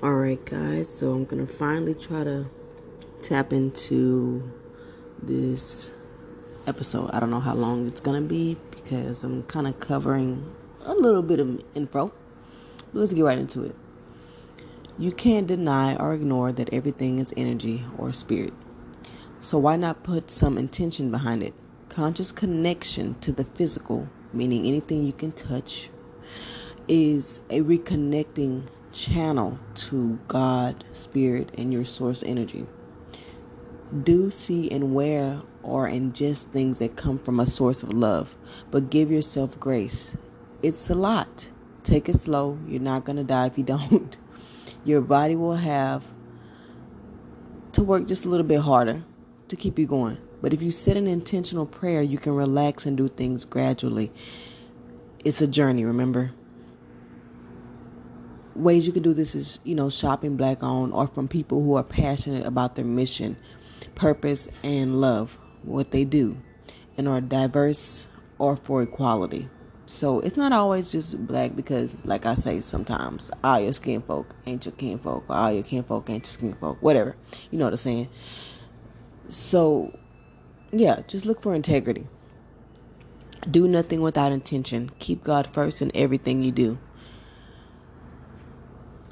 Alright, guys, so I'm gonna finally try to tap into this episode. I don't know how long it's gonna be because I'm kind of covering a little bit of info. But let's get right into it. You can't deny or ignore that everything is energy or spirit. So why not put some intention behind it? Conscious connection to the physical, meaning anything you can touch, is a reconnecting channel to God, spirit, and your source energy. Do, see, and wear or ingest things that come from a source of love, but give yourself grace. It's a lot. Take it slow. You're not going to die if you don't. Your body will have to work just a little bit harder to keep you going. But if you set an intentional prayer, you can relax and do things gradually. It's a journey, remember? Ways you can do this is, shopping black owned or from people who are passionate about their mission, purpose, and love what they do and are diverse or for equality. So it's not always just black because, like I say sometimes, all your skin folk ain't your kin folk, or all your kin folk ain't your skin folk, whatever. You know what I'm saying? So, yeah, just look for integrity. Do nothing without intention. Keep God first in everything you do.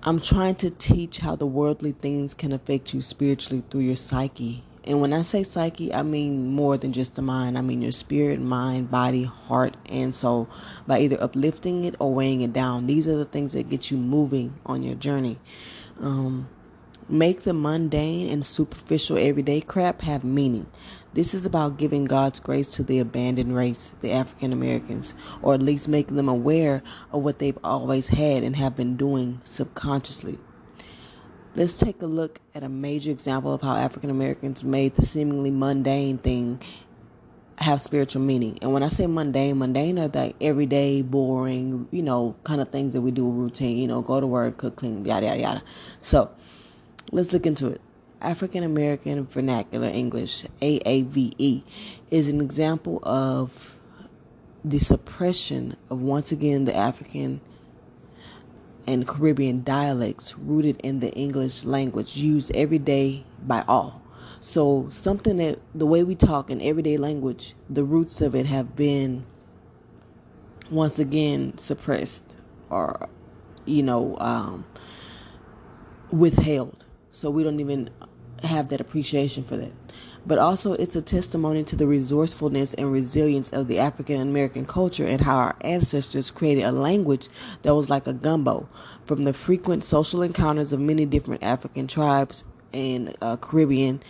I'm trying to teach how the worldly things can affect you spiritually through your psyche. And when I say psyche, I mean more than just the mind. I mean your spirit, mind, body, heart, and soul. By either uplifting it or weighing it down. These are the things that get you moving on your journey. Make the mundane and superficial everyday crap have meaning. This is about giving God's grace to the abandoned race, the African Americans, or at least making them aware of what they've always had and have been doing subconsciously. Let's take a look at a major example of how African Americans made the seemingly mundane thing have spiritual meaning. And when I say mundane are like everyday, boring, kind of things that we do routine, go to work, cook, clean, yada, yada, yada. So, let's look into it. African American Vernacular English, AAVE, is an example of the suppression of, once again, the African and Caribbean dialects rooted in the English language used every day by all. So something that the way we talk in everyday language, the roots of it have been once again suppressed or, withheld. So we don't even have that appreciation for that. But also it's a testimony to the resourcefulness and resilience of the African American culture and how our ancestors created a language that was like a gumbo from the frequent social encounters of many different African tribes and Caribbean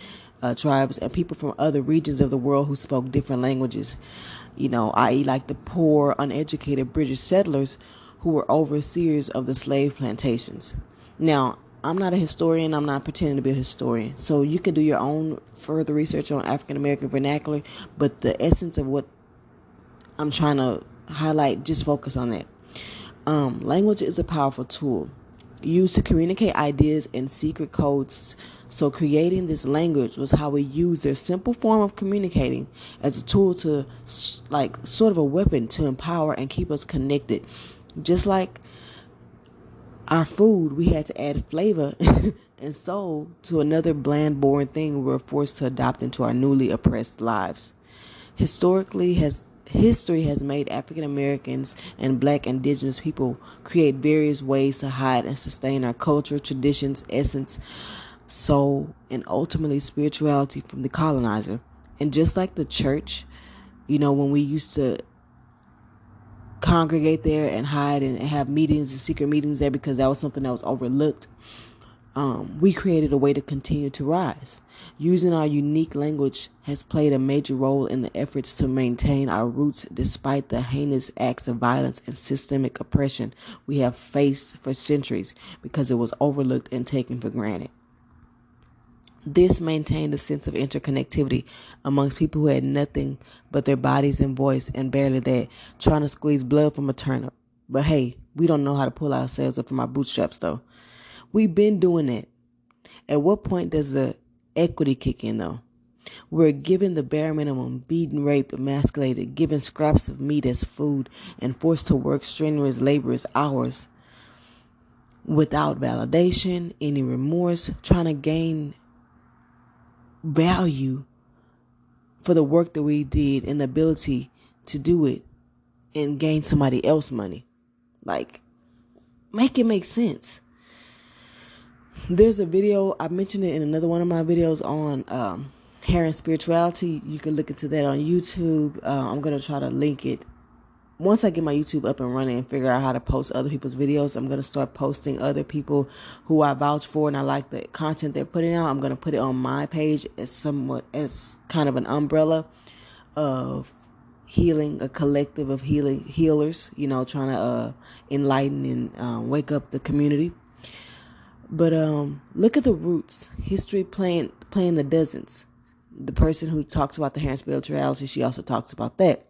tribes and people from other regions of the world who spoke different languages, i.e. like the poor, uneducated British settlers who were overseers of the slave plantations. Now, I'm not a historian. I'm not pretending to be a historian. So you can do your own further research on African American vernacular, but the essence of what I'm trying to highlight, just focus on that. Language is a powerful tool used to communicate ideas and secret codes. So creating this language was how we used their simple form of communicating as a tool to, like, sort of a weapon to empower and keep us connected. Just like our food, we had to add flavor and soul to another bland, boring thing we were forced to adopt into our newly oppressed lives. History has made African Americans and black indigenous people create various ways to hide and sustain our culture, traditions, essence, soul, and ultimately spirituality from the colonizer. And just like the church, when we used to congregate there and hide and have meetings and secret meetings there because that was something that was overlooked, we created a way to continue to rise. Using our unique language has played a major role in the efforts to maintain our roots despite the heinous acts of violence and systemic oppression we have faced for centuries because it was overlooked and taken for granted. This maintained a sense of interconnectivity amongst people who had nothing but their bodies and voice and barely that, trying to squeeze blood from a turnip. But hey, we don't know how to pull ourselves up from our bootstraps though. We've been doing that. At what point does the equity kick in though? We're given the bare minimum, beaten, raped, emasculated, given scraps of meat as food, and forced to work strenuous laborious hours without validation, any remorse, trying to gain value for the work that we did and the ability to do it and gain somebody else money. Like, make it make sense. There's a video, I mentioned it in another one of my videos on hair and spirituality. You can look into that on YouTube. I'm going to try to link it. Once I get my YouTube up and running and figure out how to post other people's videos, I'm going to start posting other people who I vouch for and I like the content they're putting out. I'm going to put it on my page as kind of an umbrella of healing, a collective of healers, trying to enlighten and wake up the community. But look at the roots. History playing the dozens. The person who talks about the hair and spirituality, she also talks about that.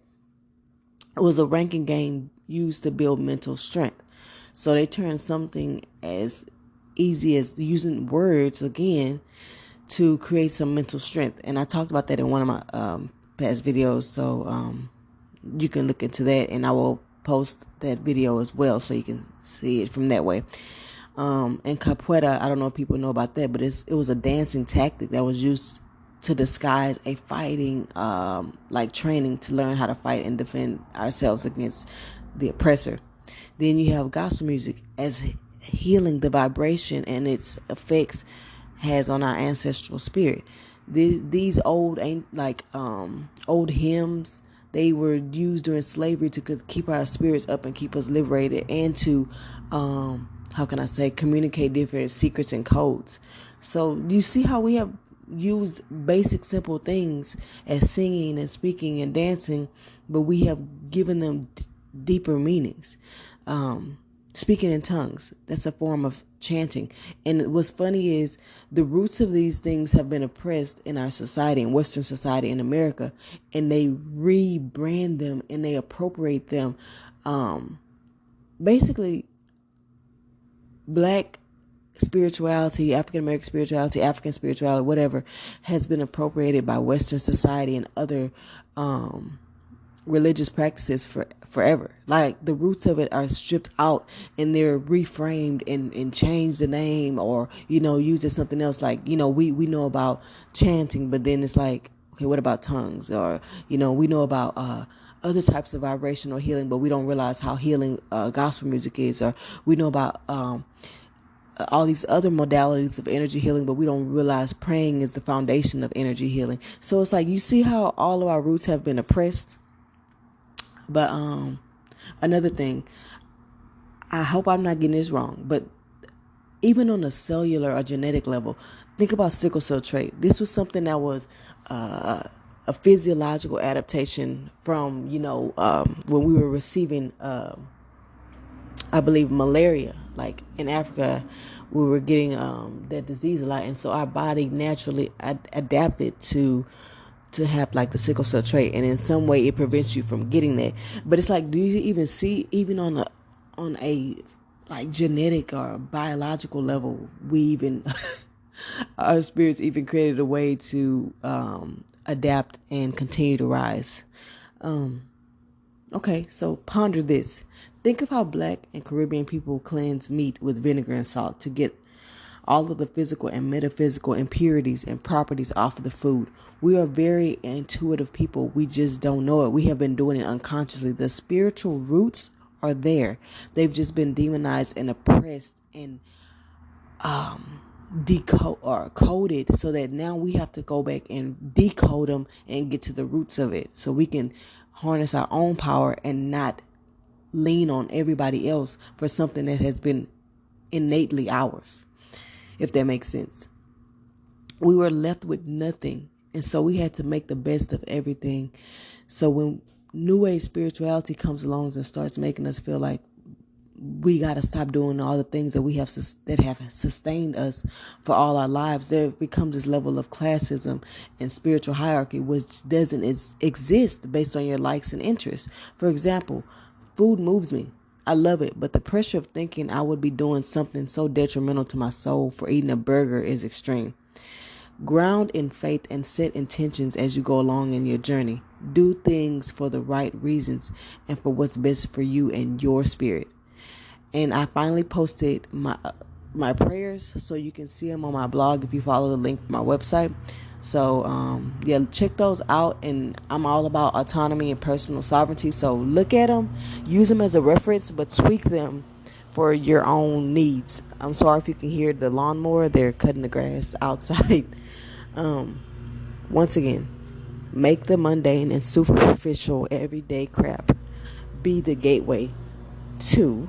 It was a ranking game used to build mental strength. So they turned something as easy as using words again to create some mental strength. And I talked about that in one of my past videos. So you can look into that, and I will post that video as well so you can see it from that way. And capoeira, I don't know if people know about that, but it was a dancing tactic that was used to disguise a fighting, training to learn how to fight and defend ourselves against the oppressor. Then you have gospel music as healing, the vibration and its effects has on our ancestral spirit. These old hymns, they were used during slavery to keep our spirits up and keep us liberated, and to communicate different secrets and codes. So you see how we have used basic simple things as singing and speaking and dancing, but we have given them deeper meanings. Speaking in tongues, that's a form of chanting. And what's funny is the roots of these things have been oppressed in our society, in Western society in America, and they rebrand them and they appropriate them. Basically, Black spirituality, African American spirituality, African spirituality, whatever, has been appropriated by Western society and other religious practices forever. Like, the roots of it are stripped out and they're reframed and changed the name, or used as something else. Like, we know about chanting, but then it's like, okay, what about tongues? Or we know about other types of vibrational healing, but we don't realize how healing gospel music is. Or we know about all these other modalities of energy healing, but we don't realize praying is the foundation of energy healing. So it's like, you see how all of our roots have been oppressed. But another thing, I hope I'm not getting this wrong, but even on a cellular or genetic level, think about sickle cell trait. This was something that was a physiological adaptation from when we were receiving I believe malaria. Like in Africa, we were getting that disease a lot, and so our body naturally adapted to have like the sickle cell trait, and in some way it prevents you from getting that. But it's like, do you even see, even on a like genetic or biological level, we even our spirits even created a way to adapt and continue to rise. Okay, so ponder this. Think of how Black and Caribbean people cleanse meat with vinegar and salt to get all of the physical and metaphysical impurities and properties off of the food. We are very intuitive people. We just don't know it. We have been doing it unconsciously. The spiritual roots are there. They've just been demonized and oppressed and coded, so that now we have to go back and decode them and get to the roots of it, so we can harness our own power and not lean on everybody else for something that has been innately ours, if that makes sense. We were left with nothing, and so we had to make the best of everything. So when New Age spirituality comes along and starts making us feel like we got to stop doing all the things that we have that have sustained us for all our lives, there becomes this level of classism and spiritual hierarchy, which doesn't exist based on your likes and interests. For example, food moves me. I love it, but the pressure of thinking I would be doing something so detrimental to my soul for eating a burger is extreme. Ground in faith and set intentions as you go along in your journey. Do things for the right reasons and for what's best for you and your spirit. And I finally posted my prayers, so you can see them on my blog if you follow the link from my website. So yeah, check those out. And I'm all about autonomy and personal sovereignty. So look at them, use them as a reference, but tweak them for your own needs. I'm sorry if you can hear the lawnmower; they're cutting the grass outside. Once again, make the mundane and superficial everyday crap be the gateway to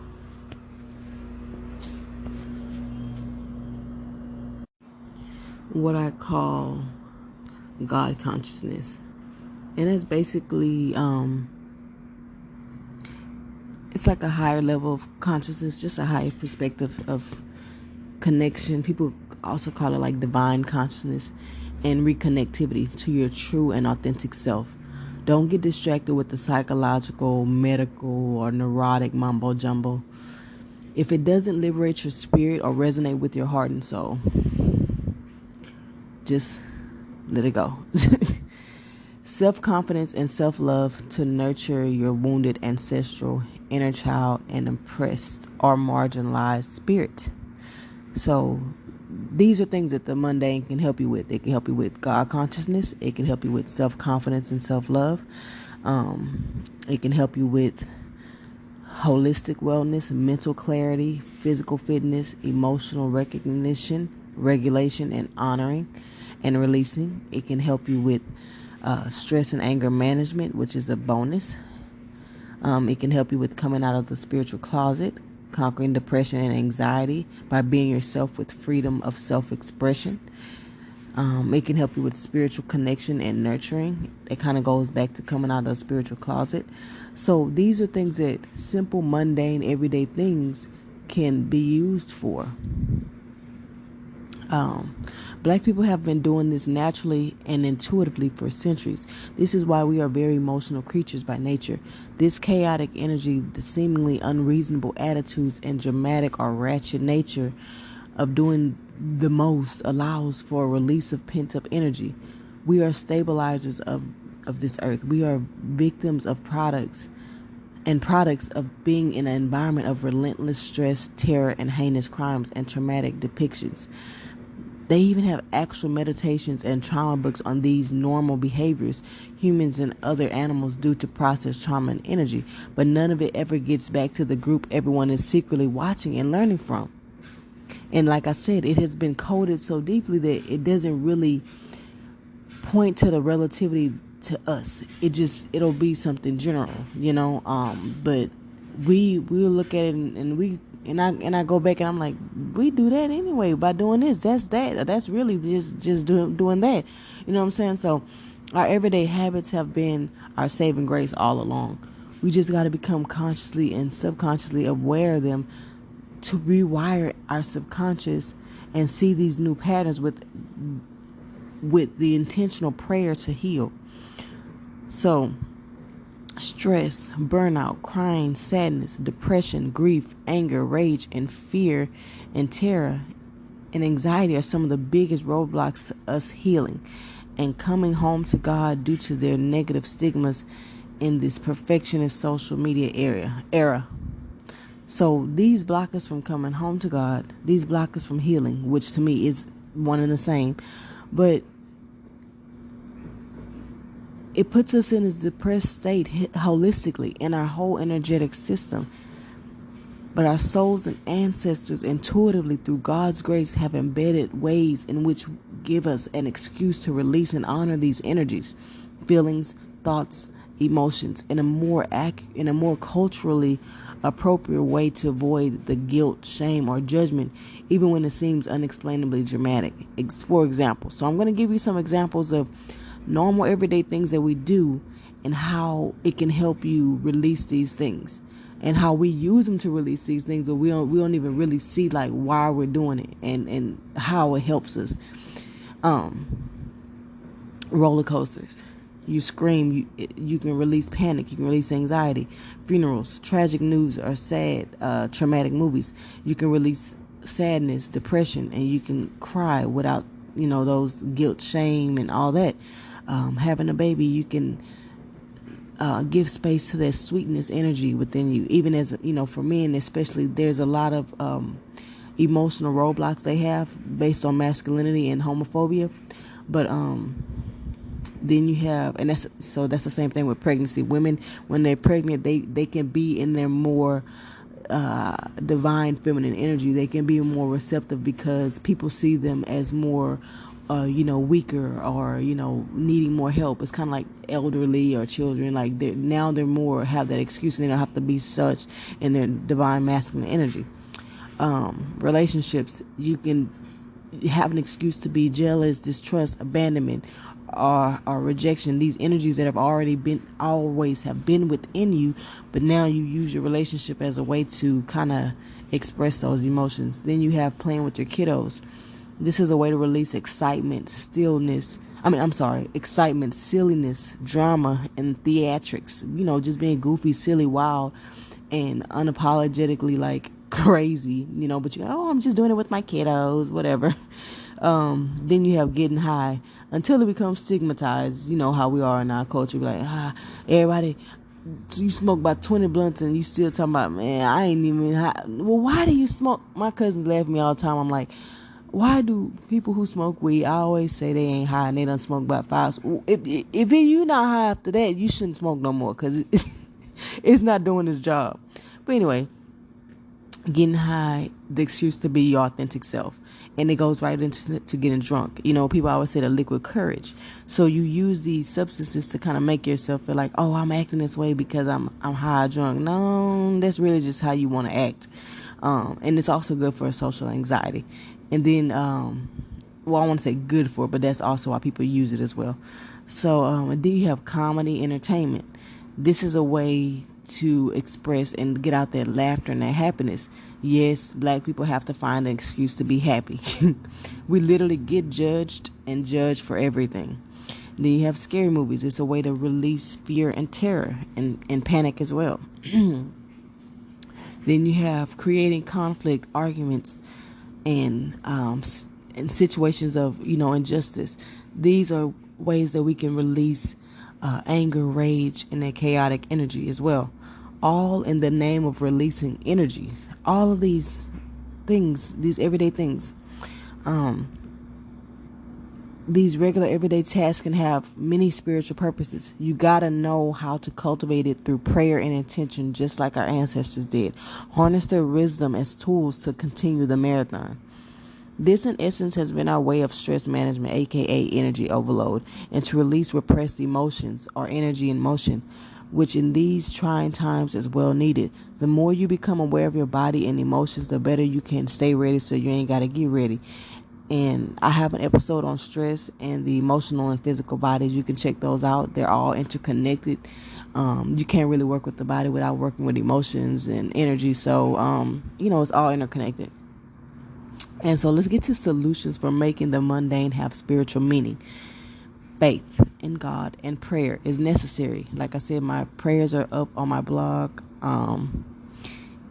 what I call God consciousness. And it's basically it's like a higher level of consciousness, just a higher perspective of connection. People also call it like divine consciousness and reconnectivity to your true and authentic self. Don't get distracted with the psychological, medical, or neurotic mumbo jumbo. If it doesn't liberate your spirit or resonate with your heart and soul, just let it go. Self-confidence and self-love to nurture your wounded ancestral inner child and oppressed or marginalized spirit. So these are things that the mundane can help you with. It can help you with God consciousness. It can help you with self-confidence and self-love. It can help you with holistic wellness, mental clarity, physical fitness, emotional recognition, regulation, and honoring and releasing. It can help you with stress and anger management, which is a bonus. It can help you with coming out of the spiritual closet, conquering depression and anxiety by being yourself with freedom of self-expression. It can help you with spiritual connection and nurturing. It kind of goes back to coming out of the spiritual closet. So these are things that simple, mundane, everyday things can be used for. Black people have been doing this naturally and intuitively for centuries. This is why we are very emotional creatures by nature. This chaotic energy, the seemingly unreasonable attitudes, and dramatic or ratchet nature of doing the most allows for a release of pent-up energy. We are stabilizers of this earth. We are victims of products of being in an environment of relentless stress, terror, and heinous crimes and traumatic depictions. They even have actual meditations and trauma books on these normal behaviors humans and other animals do to process trauma and energy, but none of it ever gets back to the group everyone is secretly watching and learning from. And like I said, it has been coded so deeply that it doesn't really point to the relativity to us. It'll be something general, but we'll look at it and I go back and I'm like, we do that anyway by doing this. That's really just doing that. You know what I'm saying? So our everyday habits have been our saving grace all along. We just got to become consciously and subconsciously aware of them to rewire our subconscious and see these new patterns with the intentional prayer to heal. So stress, burnout, crying, sadness, depression, grief, anger, rage, and fear and terror and anxiety are some of the biggest roadblocks to us healing and coming home to God due to their negative stigmas in this perfectionist social media era. So these block us from coming home to God. These block us from healing, which to me is one and the same. But it puts us in a depressed state holistically in our whole energetic system. But our souls and ancestors intuitively through God's grace have embedded ways in which give us an excuse to release and honor these energies, feelings, thoughts, emotions in a more culturally appropriate way to avoid the guilt, shame, or judgment, even when it seems unexplainably dramatic. For example, so I'm going to give you some examples of normal everyday things that we do and how it can help you release these things and how we use them to release these things, but we don't even really see like why we're doing it and how it helps us. Roller coasters. You scream, you can release panic, you can release anxiety. Funerals, tragic news or sad, traumatic movies. You can release sadness, depression, and you can cry without, those guilt, shame, and all that. Having a baby, you can give space to that sweetness energy within you. Even as, for men especially, there's a lot of emotional roadblocks they have based on masculinity and homophobia. But then you have, and that's the same thing with pregnancy. Women, when they're pregnant, they can be in their more divine feminine energy. They can be more receptive because people see them as more weaker, or needing more help. It's kind of like elderly or children. Like they're more have that excuse, and they don't have to be such in their divine masculine energy. Relationships, you can have an excuse to be jealous, distrust, abandonment, or rejection. These energies that have always have been within you, but now you use your relationship as a way to kind of express those emotions. Then you have playing with your kiddos. This is a way to release excitement, excitement, silliness, drama, and theatrics. Just being goofy, silly, wild, and unapologetically like crazy, but I'm just doing it with my kiddos, whatever. Then you have getting high until it becomes stigmatized. You know how we are in our culture. Like, everybody, you smoke about 20 blunts and you still talking about, man, I ain't even high. Well, why do you smoke? My cousins laugh at me all the time. I'm like, why do people who smoke weed, I always say they ain't high and they done smoke about 5? If you not high after that, you shouldn't smoke no more, because it's not doing its job. But anyway, getting high, the excuse to be your authentic self. And it goes right into getting drunk. People always say the liquid courage. So you use these substances to kind of make yourself feel like, oh, I'm acting this way because I'm high, drunk. No, that's really just how you want to act. And it's also good for social anxiety. And then, I want to say good for it, but that's also why people use it as well. So, and then you have comedy entertainment. This is a way to express and get out that laughter and that happiness. Yes, black people have to find an excuse to be happy. We literally get judged and judged for everything. Then you have scary movies. It's a way to release fear and terror and panic as well. Then you have creating conflict, arguments, and situations of injustice. These are ways that we can release anger, rage, and that chaotic energy as well, all in the name of releasing energies. All of these things, these everyday things, these regular everyday tasks can have many spiritual purposes. You gotta know how to cultivate it through prayer and intention, just like our ancestors did. Harness their wisdom as tools to continue the marathon. This, in essence, has been our way of stress management, aka energy overload, and to release repressed emotions or energy in motion, which in these trying times is well needed. The more you become aware of your body and emotions, the better you can stay ready, so you ain't gotta get ready. And I have an episode on stress and the emotional and physical bodies. You can check those out. They're all interconnected. You can't really work with the body without working with emotions and energy. So, it's all interconnected. And so let's get to solutions for making the mundane have spiritual meaning. Faith in God and prayer is necessary. Like I said, my prayers are up on my blog.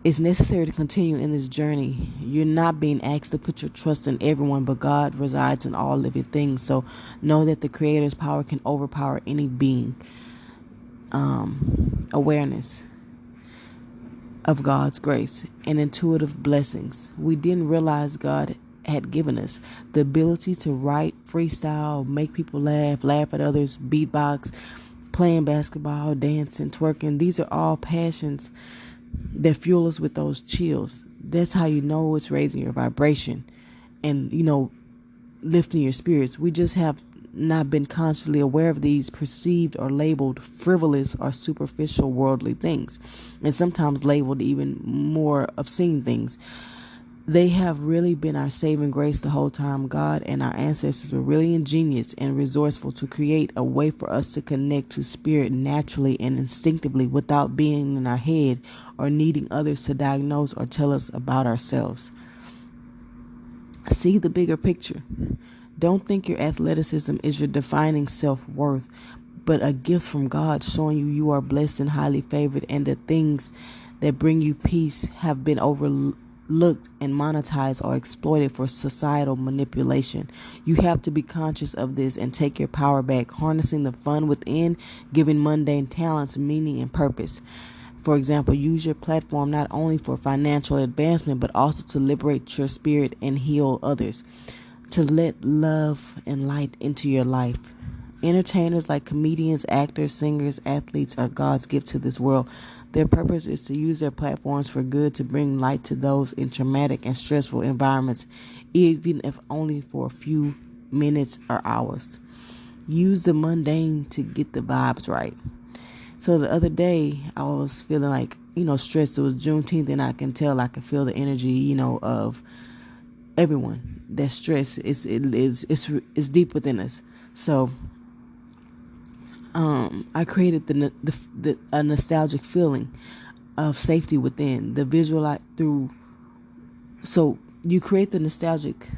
It's necessary to continue in this journey. You're not being asked to put your trust in everyone, but God resides in all living things. So know that the Creator's power can overpower any being. Awareness of God's grace and intuitive blessings. We didn't realize God had given us the ability to write, freestyle, make people laugh at others, beatbox, playing basketball, dancing, twerking. These are all passions that fuel us with those chills. That's how you know it's raising your vibration and, lifting your spirits. We just have not been consciously aware of these perceived or labeled frivolous or superficial worldly things, and sometimes labeled even more obscene things. They have really been our saving grace the whole time. God and our ancestors were really ingenious and resourceful to create a way for us to connect to spirit naturally and instinctively without being in our head or needing others to diagnose or tell us about ourselves. See the bigger picture. Don't think your athleticism is your defining self-worth, but a gift from God showing you are blessed and highly favored, and the things that bring you peace have been looked and monetized or exploited for societal manipulation. You have to be conscious of this and take your power back, harnessing the fun within, giving mundane talents meaning and purpose. For example, use your platform not only for financial advancement, but also to liberate your spirit and heal others, to let love and light into your life. Entertainers like comedians, actors, singers, athletes are God's gift to this world. Their purpose is to use their platforms for good, to bring light to those in traumatic and stressful environments, even if only for a few minutes or hours. Use the mundane to get the vibes right. So the other day, I was feeling like, stressed. It was Juneteenth, and I could feel the energy, of everyone. That stress is deep within us. So I created a nostalgic feeling of safety within the visualize through. So you create the nostalgic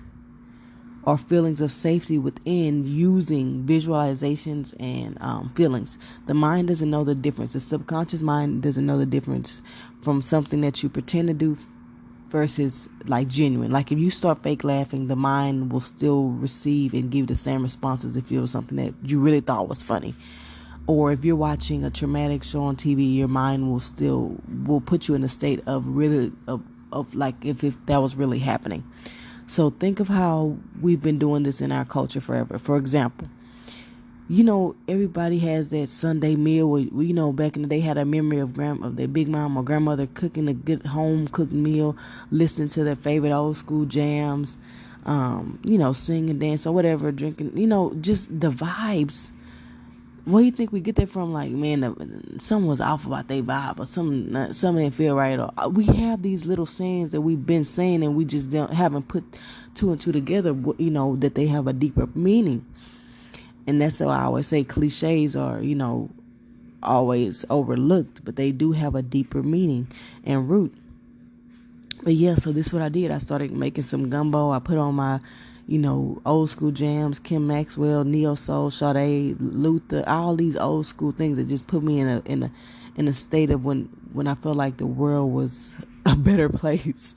or feelings of safety within using visualizations and feelings. The mind doesn't know the difference. The subconscious mind doesn't know the difference from something that you pretend to do versus like genuine. Like if you start fake laughing, the mind will still receive and give the same responses if it was something that you really thought was funny. Or if you're watching a traumatic show on TV, your mind will put you in a state of really of like if that was really happening. So think of how we've been doing this in our culture forever. For example, everybody has that Sunday meal where, back in the day had a memory of their big mom or grandmother cooking a good home cooked meal, listening to their favorite old school jams, sing and dance or whatever, drinking, just the vibes. Where do you think we get that from? Like, man, something was off about their vibe or something didn't feel right. Or we have these little sayings that we've been saying and we just haven't put two and two together, that they have a deeper meaning. And that's why I always say cliches are, always overlooked, but they do have a deeper meaning and root. But yeah, so this is what I did. I started making some gumbo. I put on my old school jams, Kim Maxwell, Neo Soul, Sade, Luther, all these old school things that just put me in a state of when I felt like the world was a better place.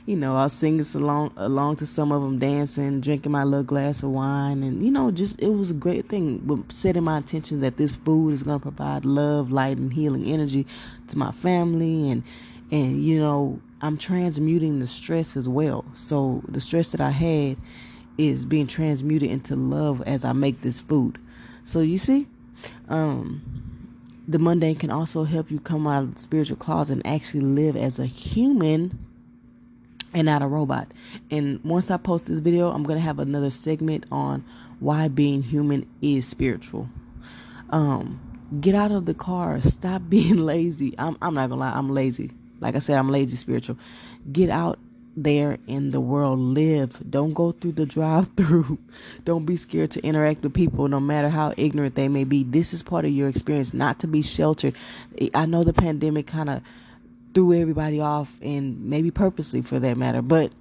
I was singing along to some of them, dancing, drinking my little glass of wine, and just it was a great thing. But setting my intention that this food is going to provide love, light, and healing energy to my family, and I'm transmuting the stress as well. So the stress that I had is being transmuted into love as I make this food. So you see, the mundane can also help you come out of the spiritual closet and actually live as a human and not a robot. And once I post this video, I'm going to have another segment on why being human is spiritual. Get out of the car. Stop being lazy. I'm not going to lie. I'm lazy. Like I said, I'm lazy spiritual. Get out there in the world. Live. Don't go through the drive-through. Don't be scared to interact with people, no matter how ignorant they may be. This is part of your experience, not to be sheltered. I know the pandemic kind of threw everybody off, and maybe purposely for that matter, but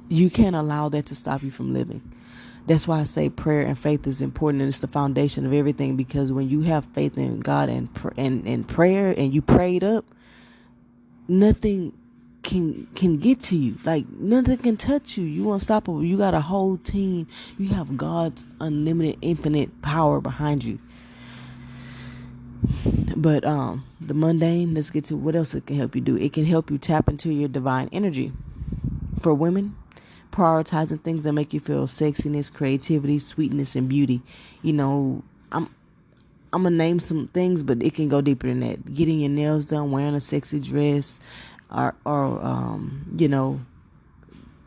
you can't allow that to stop you from living. That's why I say prayer and faith is important, and it's the foundation of everything, because when you have faith in God and prayer, and you prayed up, nothing can get to you. Like, nothing can touch you. You unstoppable. You got a whole team. You have God's unlimited, infinite power behind you. But the mundane, let's get to what else it can help you do. It can help you tap into your divine energy. For women, prioritizing things that make you feel sexiness, creativity, sweetness, and beauty. I'm gonna name some things, but it can go deeper than that. Getting your nails done, wearing a sexy dress, or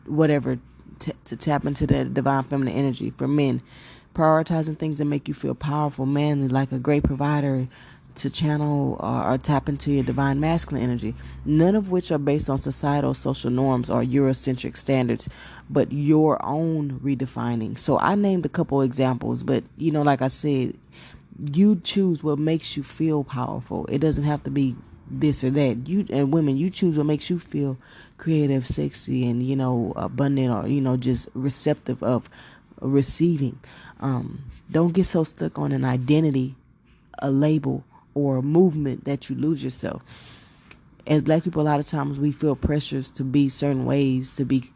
whatever, to tap into that divine feminine energy. For men, prioritizing things that make you feel powerful, manly, like a great provider, to channel or tap into your divine masculine energy. None of which are based on societal social norms or Eurocentric standards, but your own redefining. So I named a couple examples, but like I said, you choose what makes you feel powerful. It doesn't have to be this or that. And women, you choose what makes you feel creative, sexy, and abundant, or just receptive of receiving. Don't get so stuck on an identity, a label, or a movement that you lose yourself. as Black people, a lot of times we feel pressures to be certain ways, to be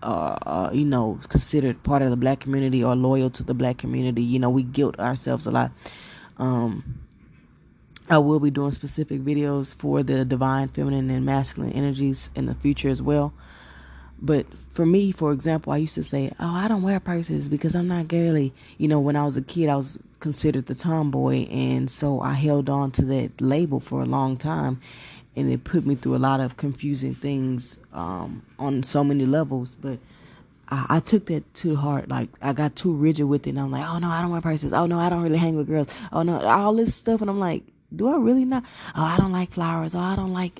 considered part of the Black community or loyal to the Black community. We guilt ourselves a lot. I will be doing specific videos for the divine feminine and masculine energies in the future as well. But for me, for example, I used to say, oh, I don't wear purses because I'm not girly. When I was a kid, I was considered the tomboy. And so I held on to that label for a long time. And it put me through a lot of confusing things on so many levels. But I took that to heart. Like, I got too rigid with it. And I'm like, oh, no, I don't wear purses. Oh, no, I don't really hang with girls. Oh, no, all this stuff. And I'm like, do I really not? Oh, I don't like flowers. Oh, I don't like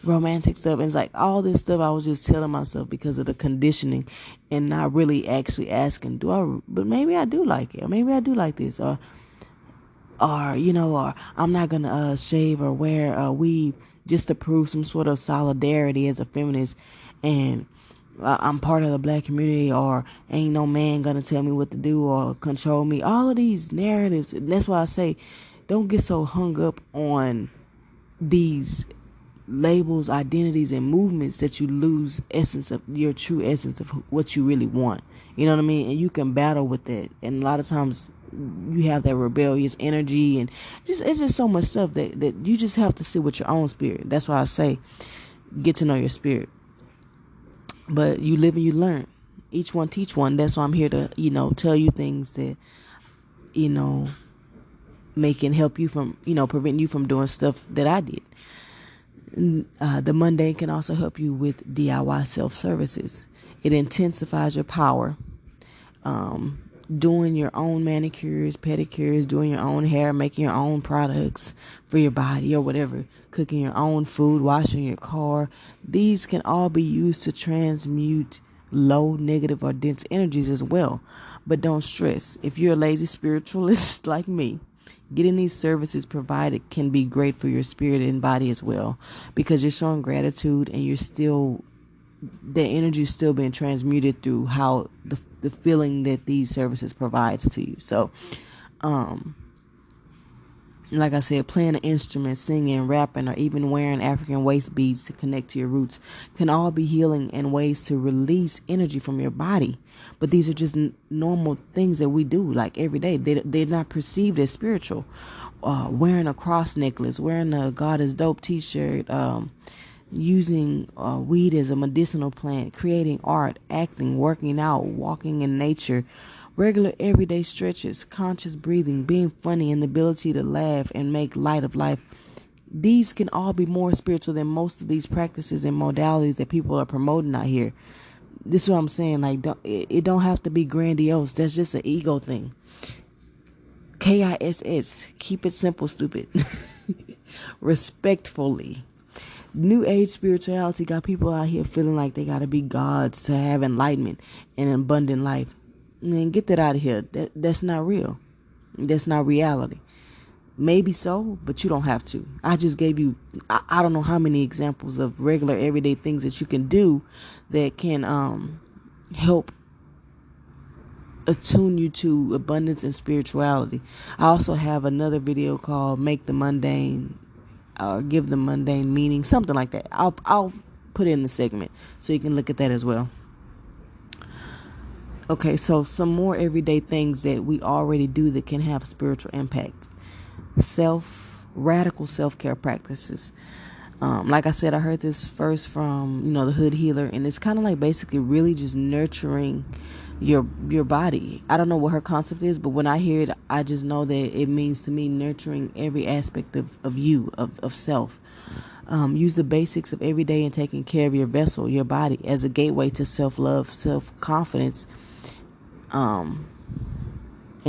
romantic stuff. And it's like all this stuff I was just telling myself because of the conditioning and not really actually asking, but maybe I do like it. Or maybe I do like this. Or I'm not going to shave or wear a weave just to prove some sort of solidarity as a feminist. And I'm part of the Black community, or ain't no man going to tell me what to do or control me. All of these narratives. And that's why I say, don't get so hung up on these labels, identities, and movements that you lose your true essence of what you really want. You know what I mean? And you can battle with that. And a lot of times you have that rebellious energy, and it's just so much stuff that you just have to sit with your own spirit. That's why I say, get to know your spirit. But you live and you learn. Each one teach one. That's why I'm here to, tell you things that, can help you from, prevent you from doing stuff that I did. The mundane can also help you with DIY self-services. It intensifies your power. Doing your own manicures, pedicures, doing your own hair, making your own products for your body or whatever, cooking your own food, washing your car. These can all be used to transmute low, negative, or dense energies as well. But don't stress. If you're a lazy spiritualist like me, getting these services provided can be great for your spirit and body as well, because you're showing gratitude and the energy is still being transmuted through how the feeling that these services provides to you. So, like I said, playing an instrument, singing, rapping, or even wearing African waist beads to connect to your roots can all be healing and ways to release energy from your body. But these are just normal things that we do like every day. They're not perceived as spiritual. Wearing a cross necklace, wearing a God is Dope t-shirt, using weed as a medicinal plant, creating art, acting, working out, walking in nature, regular everyday stretches, conscious breathing, being funny, and the ability to laugh and make light of life. These can all be more spiritual than most of these practices and modalities that people are promoting out here. This is what I'm saying. Like, it don't have to be grandiose. That's just an ego thing. KISS. Keep it simple, stupid. Respectfully. New age spirituality got people out here feeling like they got to be gods to have enlightenment and abundant life. Man, get that out of here. That's not real. That's not reality. Maybe so, but you don't have to. I just gave you, I don't know how many examples of regular everyday things that you can do that can help attune you to abundance and spirituality. I also have another video called Make the Mundane, or Give the Mundane Meaning, something like that. I'll put it in the segment so you can look at that as well. Okay, so some more everyday things that we already do that can have spiritual impact. Radical self-care practices. Like I said, I heard this first from, the Hood Healer, and it's kind of like basically really just nurturing your body. I don't know what her concept is, but when I hear it, I just know that it means to me nurturing every aspect of you, of self. Use the basics of every day and taking care of your vessel, your body, as a gateway to self-love, self-confidence, and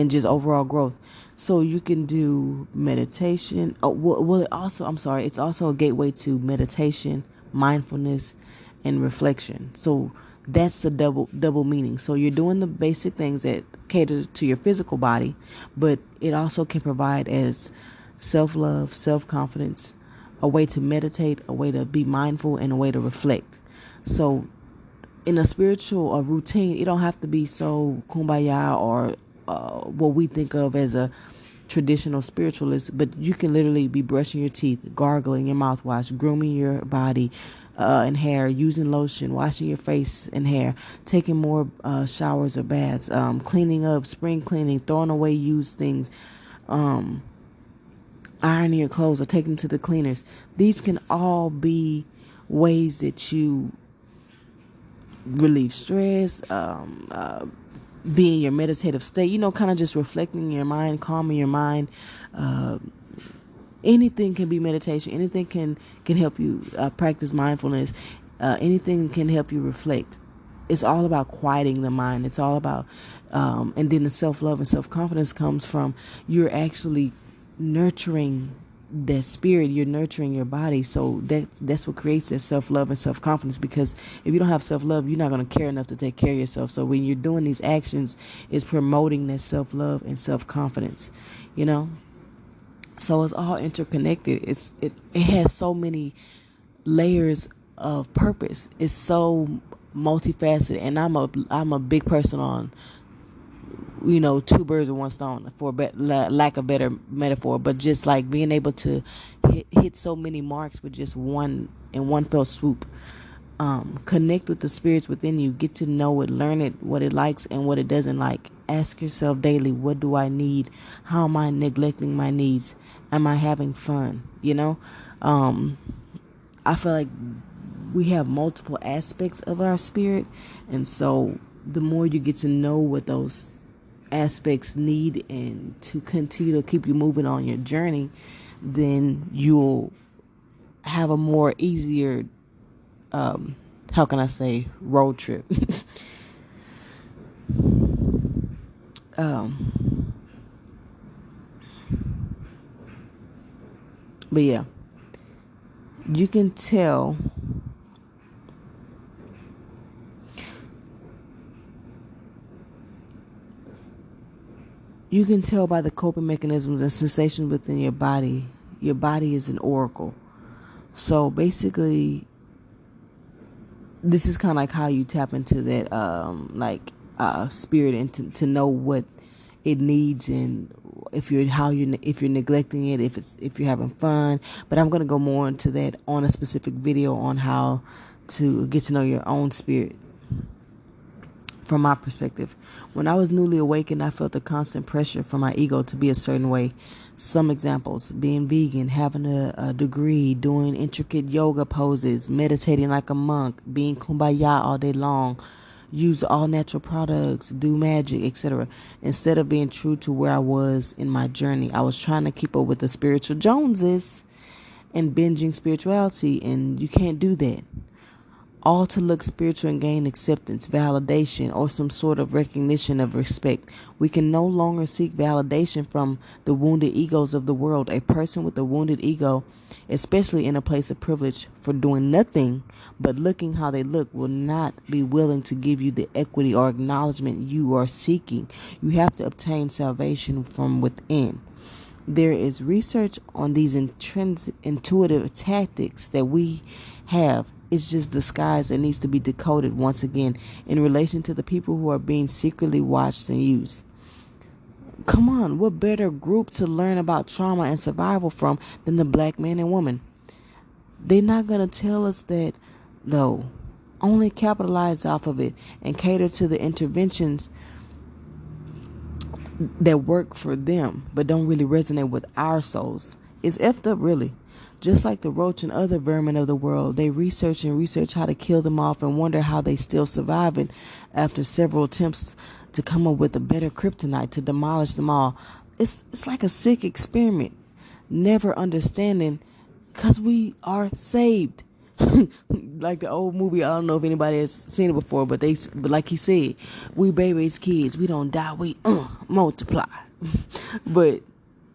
just overall growth. So you can do meditation. It's also a gateway to meditation, mindfulness, and reflection. So that's a double meaning. So you're doing the basic things that cater to your physical body, but it also can provide as self-love, self-confidence, a way to meditate, a way to be mindful, and a way to reflect. So in a spiritual routine, it don't have to be so kumbaya or what we think of as a traditional spiritualists, but you can literally be brushing your teeth, gargling your mouthwash, grooming your body and hair, using lotion, washing your face and hair, taking more showers or baths, cleaning up, spring cleaning, throwing away used things, ironing your clothes or taking them to the cleaners. These can all be ways that you relieve stress, be in your meditative state, kind of just reflecting your mind, calming your mind. Anything can be meditation. Anything can help you practice mindfulness. Anything can help you reflect. It's all about quieting the mind. It's all about, and then the self-love and self-confidence comes from you're actually nurturing that spirit. You're nurturing your body. So that's what creates that self-love and self-confidence, because if you don't have self-love, you're not going to care enough to take care of yourself. So when you're doing these actions, it's promoting that self-love and self-confidence, So it's all interconnected. It has so many layers of purpose. It's so multifaceted, and I'm a big person on, two birds with one stone, for lack of better metaphor, but just like being able to hit so many marks with just one fell swoop. Connect with the spirits within you, get to know it, learn it, what it likes and what it doesn't like. Ask yourself daily, what do I need? How am I neglecting my needs? Am I having fun? I feel like we have multiple aspects of our spirit, and so the more you get to know what those aspects need and to continue to keep you moving on your journey, then you'll have a more easier how can I say, road trip. But yeah, you can tell by the coping mechanisms and sensations within your body. Your body is an oracle. So basically, this is kind of like how you tap into that spirit, and to know what it needs, and if you're neglecting it, if you're having fun. But I'm going to go more into that on a specific video on how to get to know your own spirit. From my perspective, when I was newly awakened, I felt a constant pressure from my ego to be a certain way. Some examples: being vegan, having a degree, doing intricate yoga poses, meditating like a monk, being kumbaya all day long, use all natural products, do magic, etc. Instead of being true to where I was in my journey, I was trying to keep up with the spiritual Joneses and binging spirituality, and you can't do that. All to look spiritual and gain acceptance, validation, or some sort of recognition of respect. We can no longer seek validation from the wounded egos of the world. A person with a wounded ego, especially in a place of privilege, for doing nothing but looking how they look, will not be willing to give you the equity or acknowledgement you are seeking. You have to obtain salvation from within. There is research on these intuitive tactics that we have. It's just disguise that needs to be decoded once again in relation to the people who are being secretly watched and used. Come on, what better group to learn about trauma and survival from than the black man and woman? They're not going to tell us that, though. Only capitalize off of it and cater to the interventions that work for them but don't really resonate with our souls. It's effed up, really. Just like the roach and other vermin of the world, they research how to kill them off and wonder how they still surviving after several attempts to come up with a better kryptonite to demolish them all. It's like a sick experiment, never understanding, because we are saved. Like the old movie, I don't know if anybody has seen it before, but like he said, we babies, kids, we don't die, we multiply. But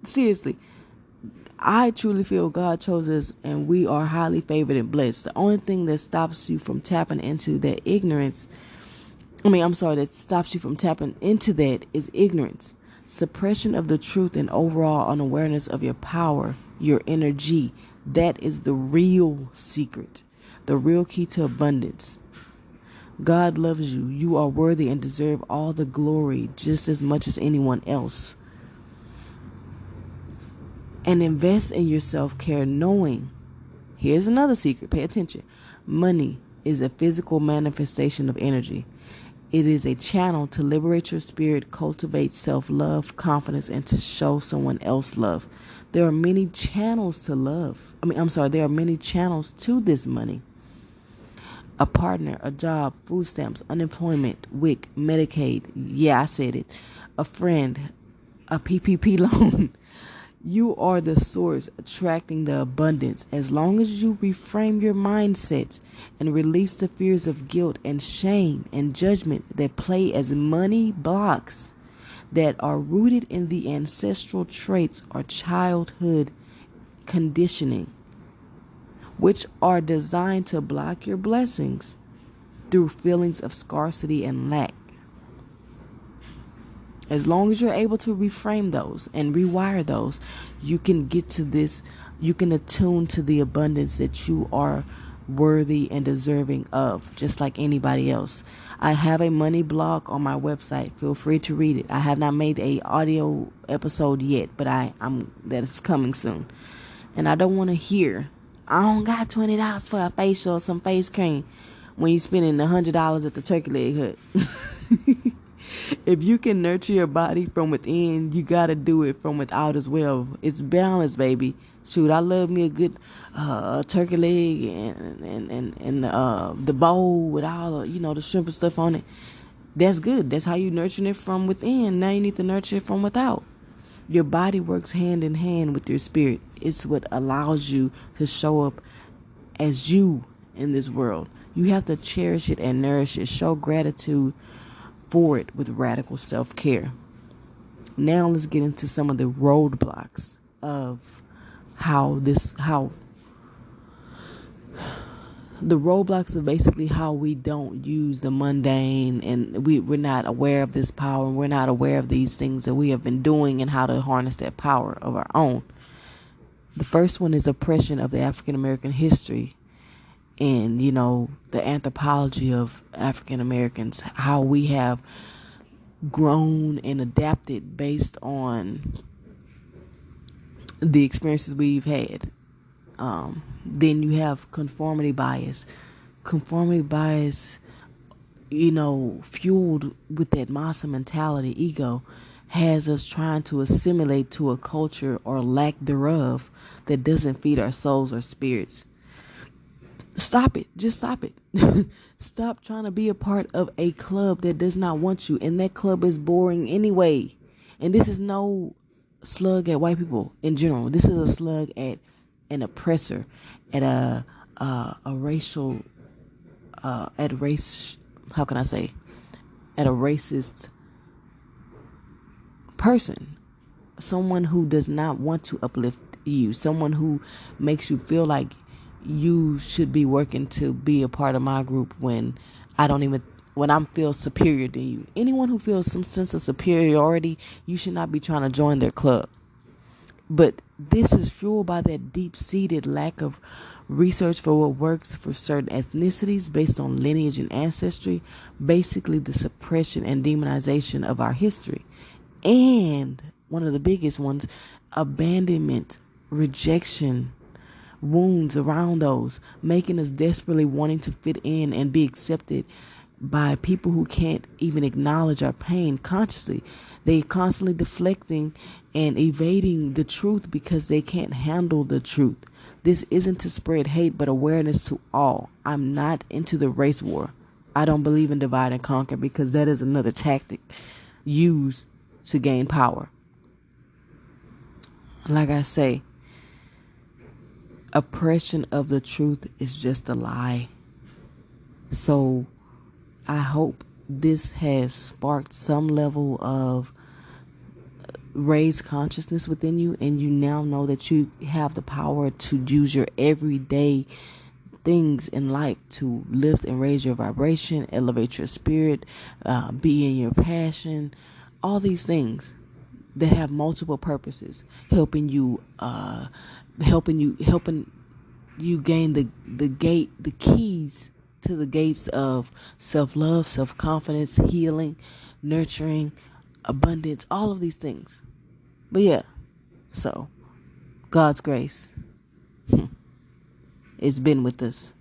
seriously, I truly feel God chose us, and we are highly favored and blessed. The only thing that stops you from tapping into that that stops you from tapping into that is ignorance, suppression of the truth, and overall unawareness of your power, your energy. That is the real secret, the real key to abundance. God loves you. You are worthy and deserve all the glory just as much as anyone else. And invest in your self-care, knowing, here's another secret, pay attention. Money is a physical manifestation of energy. It is a channel to liberate your spirit, cultivate self-love, confidence, and to show someone else love. There are many channels to love. There are many channels to this money. A partner, a job, food stamps, unemployment, WIC, Medicaid. Yeah, I said it. A friend, a PPP loan. You are the source attracting the abundance. As long as you reframe your mindset and release the fears of guilt and shame and judgment that play as money blocks that are rooted in the ancestral traits or childhood conditioning, which are designed to block your blessings through feelings of scarcity and lack. As long as you're able to reframe those and rewire those, you can get to this, you can attune to the abundance that you are worthy and deserving of, just like anybody else. I have a money blog on my website. Feel free to read it. I have not made a audio episode yet, but I'm that is coming soon. And I don't want to hear, I don't got $20 for a facial or some face cream, when you're spending $100 at the turkey leg hut. If you can nurture your body from within, you got to do it from without as well. It's balance, baby. Shoot, I love me a good turkey leg and the bowl with all the shrimp and stuff on it. That's good. That's how you nurture it from within. Now you need to nurture it from without. Your body works hand in hand with your spirit. It's what allows you to show up as you in this world. You have to cherish it and nourish it. Show gratitude for it with radical self-care. Now let's get into some of the roadblocks of how the roadblocks of basically how we don't use the mundane, and we're not aware of this power, and we're not aware of these things that we have been doing and how to harness that power of our own. The first one is oppression of the African American history and, the anthropology of African Americans, how we have grown and adapted based on the experiences we've had. Then you have conformity bias. Conformity bias, fueled with that massa mentality, ego, has us trying to assimilate to a culture or lack thereof that doesn't feed our souls or spirits. Stop it. Just stop it. Stop trying to be a part of a club that does not want you. And that club is boring anyway. And this is no slug at white people in general. This is a slug at an oppressor, at a racial, at race, how can I say, at a racist person. Someone who does not want to uplift you. Someone who makes you feel like you should be working to be a part of my group when I feel superior to you. Anyone who feels some sense of superiority, you should not be trying to join their club. But this is fueled by that deep-seated lack of research for what works for certain ethnicities based on lineage and ancestry, basically the suppression and demonization of our history. And one of the biggest ones, abandonment, rejection, wounds around those, making us desperately wanting to fit in and be accepted by people who can't even acknowledge our pain consciously. They constantly deflecting and evading the truth because they can't handle the truth. This isn't to spread hate, but awareness to all. I'm not into the race war. I don't believe in divide and conquer, because that is another tactic used to gain power. Like I say, oppression of the truth is just a lie. So I hope this has sparked some level of raised consciousness within you, and you now know that you have the power to use your everyday things in life to lift and raise your vibration, elevate your spirit, be in your passion, all these things that have multiple purposes, helping you gain the keys to the gates of self-love, self-confidence, healing, nurturing, abundance, all of these things. But yeah, so God's grace. It's been with us.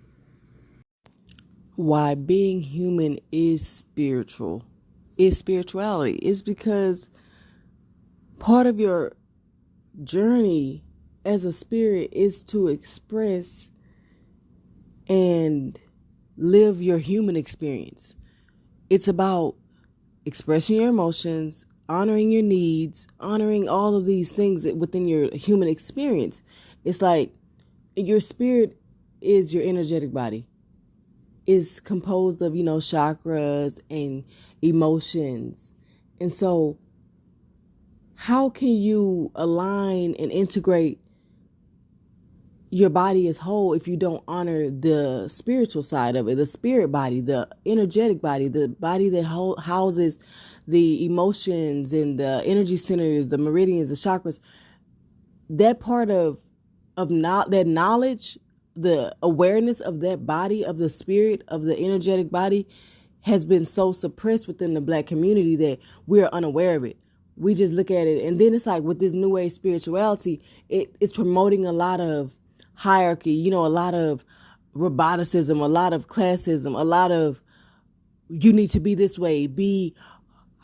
Why being human is spiritual, is spirituality. It's because part of your journey as a spirit is to express and live your human experience. It's about expressing your emotions, honoring your needs, honoring all of these things within your human experience. It's like your spirit is your energetic body. Is composed of, chakras and emotions. And so how can you align and integrate your body as whole if you don't honor the spiritual side of it, the spirit body, the energetic body, the body that houses the emotions and the energy centers, the meridians, the chakras? That part of that knowledge, the awareness of that body, of the spirit, of the energetic body, has been so suppressed within the Black community that we're unaware of it. We just look at it, and then it's like with this new age spirituality, it's promoting a lot of hierarchy, a lot of roboticism, a lot of classism, a lot of you need to be this way, be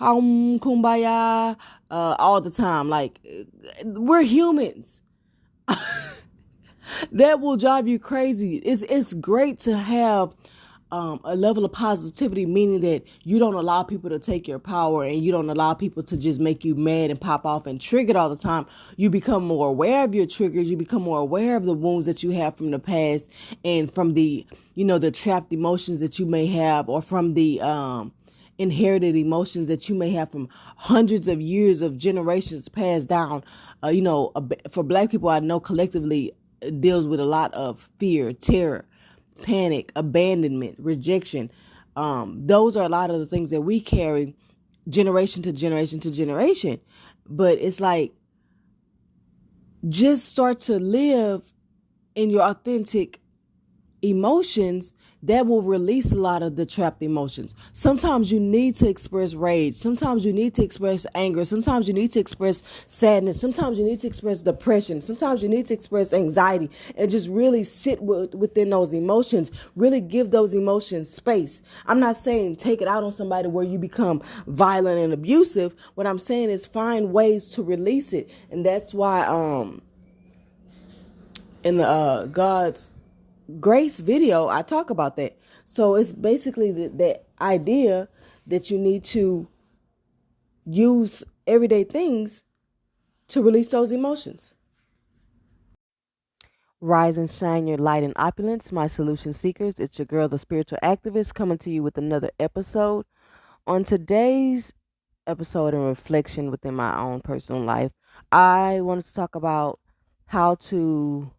kumbaya all the time. Like, we're humans. That will drive you crazy. It's great to have a level of positivity, meaning that you don't allow people to take your power and you don't allow people to just make you mad and pop off and triggered all the time. You become more aware of your triggers. You become more aware of the wounds that you have from the past and from the, the trapped emotions that you may have, or from the inherited emotions that you may have from hundreds of years of generations passed down. For Black people, I know collectively deals with a lot of fear, terror, panic, abandonment, rejection. Those are a lot of the things that we carry generation to generation to generation. But it's like, just start to live in your authentic emotions. That will release a lot of the trapped emotions. Sometimes you need to express rage. Sometimes you need to express anger. Sometimes you need to express sadness. Sometimes you need to express depression. Sometimes you need to express anxiety, and just really sit within those emotions. Really give those emotions space. I'm not saying take it out on somebody where you become violent and abusive. What I'm saying is find ways to release it. And that's why in the God's Grace video, I talk about that. So it's basically the idea that you need to use everyday things to release those emotions. Rise and shine your light and opulence, my SOULution Seekers. It's your girl, the spiritual activist, coming to you with another episode. On today's episode and reflection within my own personal life, I wanted to talk about how to